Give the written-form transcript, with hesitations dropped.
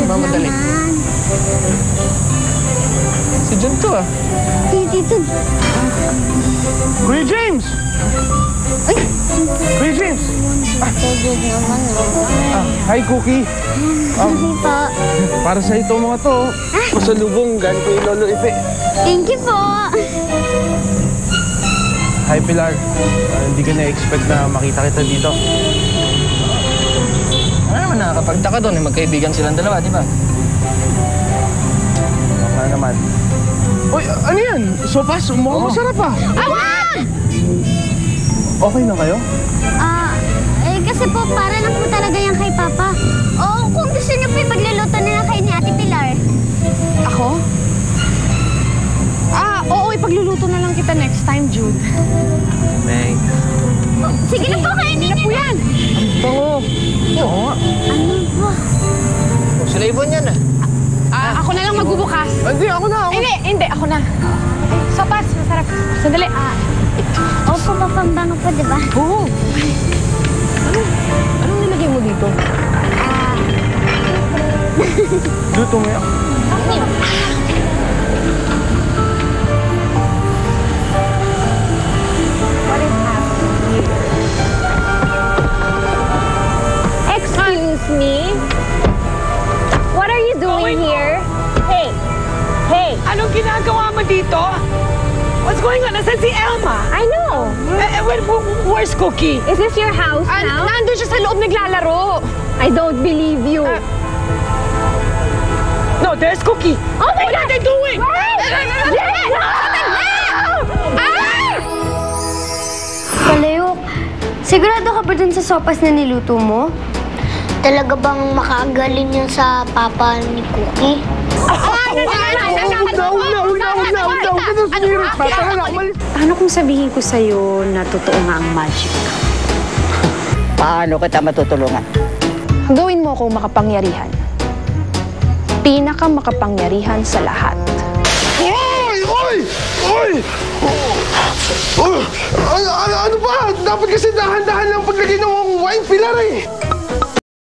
Mamadali. Si John to ah. Tito. Kuya James! Ay! Kuya James! Tugod naman, Hi, Cookie. Hindi po. Para sa ito mga to, pasalubong gan kay Lolo Ipe. Thank you po. Hi, Pilar. Hindi ka na-expect na makita kita dito. Ano naman nakakapagtaka doon? Magkaibigan silang dalawa, di ba? Baka naman. Uy, ano yan? Sopas? Mukhang masarap ah. Awan! Okay na kayo? Kasi po, para lang po talaga yan kay Papa. O, kung gusto niyo po, pagluluto na lang kayo ni Ate Pilar. Ako? Oo, ipagluluto na lang kita next time, Jude. Thanks. Sige na po, kainin niyo na. Yan! Oo. Oo nga. Ano ba? Sila Ibon yan ah. Ako na lang magbubukas. Hindi, ako na. Hindi, ako na. Sopas, masarap. Sandali. Opo, papambango po, di ba? Oo. Anong nilagay mo dito? Luto mo yan. What is happening here? Excuse me? What are you doing here? Hey! Anong ginagawa mo dito? What's going on? Nasaan si Elma? I know! Where's Cookie? Is this your house now? Nandun siya sa loob naglalaro. I don't believe you. No, there's Cookie. Oh my What God! are they doing? Kalayok, sigurado ka ba dun sa sopas na niluto mo? Talaga bang makagaling yun sa papa ni Cookie? Paano kung sabihin ko sa'yo na totoo nga ang magic? Paano kita matutulungan? Gawin mo akong makapangyarihan. Pinakamakapangyarihan sa lahat. Oy! Ano ba? Dapat kasi dahan-dahan lang paglagay ng wine, Pilar eh.